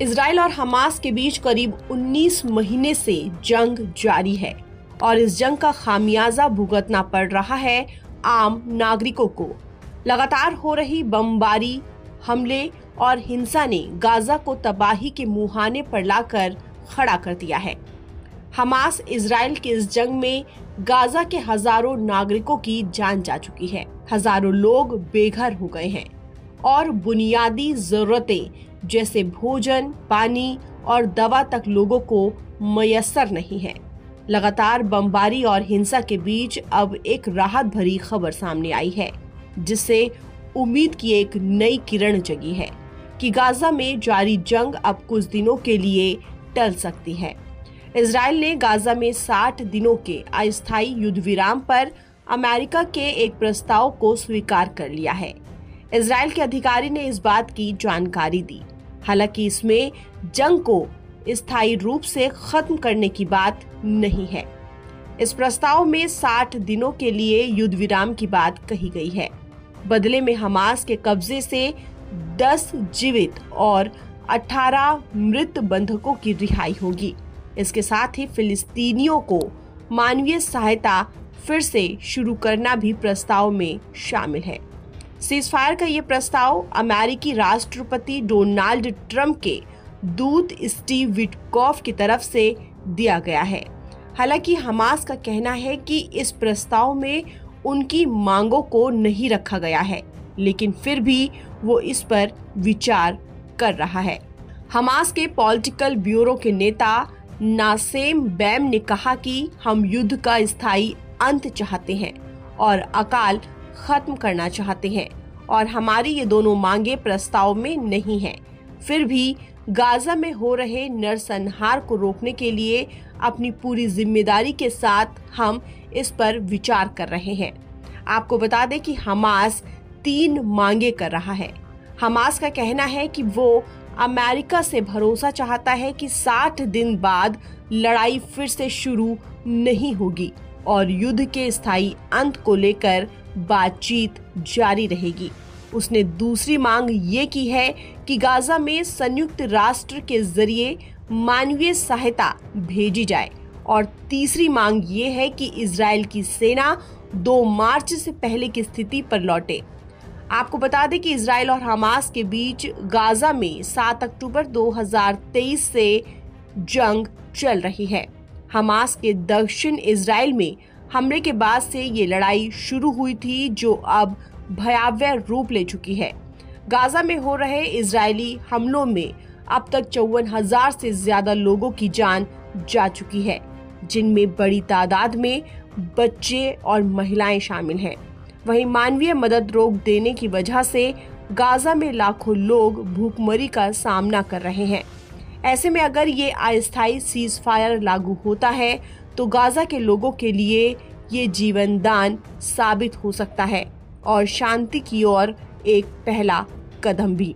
Israel और Hamas के बीच करीब 19 महीने से जंग जारी है और इस जंग का खामियाजा भुगतना पड़ रहा है आम नागरिकों को। लगातार हो रही बमबारी, हमले और हिंसा ने गाजा को तबाही के मुहाने पर लाकर खड़ा कर दिया है। हमास इजराइल के इस जंग में गाजा के हजारों नागरिकों की जान जा चुकी है। हजारों लोग बेघर हो गए हैं और बुनियादी जरूरतें जैसे भोजन, पानी और दवा तक लोगों को मयस्सर नहीं है। लगातार बमबारी और हिंसा के बीच अब एक राहत भरी खबर सामने आई है, जिससे उम्मीद की एक नई किरण जगी है कि गाजा में जारी जंग अब कुछ दिनों के लिए टल सकती है। इजराइल ने गाजा में 60 दिनों के अस्थायी युद्ध विराम पर अमेरिका के एक प्रस्ताव को स्वीकार कर लिया है। इजराइल के अधिकारी ने इस बात की जानकारी दी। हालांकि इसमें जंग को स्थायी रूप से खत्म करने की बात नहीं है। इस प्रस्ताव में 60 दिनों के लिए युद्ध विराम की बात कही गई है। बदले में हमास के कब्जे से 10 जीवित और 18 मृत बंधकों की रिहाई होगी। इसके साथ ही फिलिस्तीनियों को मानवीय सहायता फिर से शुरू करना भी प्रस्ताव में शामिल है। सीजफायर का ये प्रस्ताव अमेरिकी राष्ट्रपति डोनाल्ड ट्रंप के दूत स्टीव विटकॉफ की तरफ से दिया गया है। हालांकि हमास का कहना है कि इस प्रस्ताव में उनकी मांगों को नहीं रखा गया है, लेकिन फिर भी वो इस पर विचार कर रहा है। हमास के पॉलिटिकल ब्यूरो के नेता नासेम बैम ने कहा कि हम युद्ध का स्थायी अंत चाहते हैं और अकाल खत्म करना चाहते हैं और हमारी ये दोनों मांगे प्रस्ताव में नहीं हैं। फिर भी गाजा में हो रहे नरसंहार को रोकने के लिए अपनी पूरी जिम्मेदारी के साथ हम इस पर विचार कर रहे हैं। आपको बता दें कि हमास 3 मांगे कर रहा है। हमास का कहना है कि वो अमेरिका से भरोसा चाहता है कि 60 दिन बाद लड़ाई फिर से शुरू नहीं होगी और युद्ध के स्थायी अंत को लेकर बातचीत जारी रहेगी। उसने दूसरी मांग ये की है कि गाजा में संयुक्त राष्ट्र के जरिए मानवीय सहायता भेजी जाए और तीसरी मांग ये है कि इजराइल की सेना 2 मार्च से पहले की स्थिति पर लौटे। आपको बता दें कि इजराइल और हमास के बीच गाजा में 7 अक्टूबर 2023 से जंग चल रही है। हमास के दक्षिण इजराइल में हमले के बाद से ये लड़ाई शुरू हुई थी, जो अब भयावह रूप ले चुकी है। गाजा में हो रहे इजरायली हमलों में अब तक 54,000 से ज्यादा लोगों की जान जा चुकी है, जिनमें बड़ी तादाद में बच्चे और महिलाएं शामिल हैं। वहीं मानवीय मदद रोक देने की वजह से गाजा में लाखों लोग भूखमरी का सामना कर रहे हैं। ऐसे में अगर ये अस्थायी सीजफायर लागू होता है तो गाजा के लोगों के लिए ये जीवन दान साबित हो सकता है और शांति की ओर एक पहला कदम भी।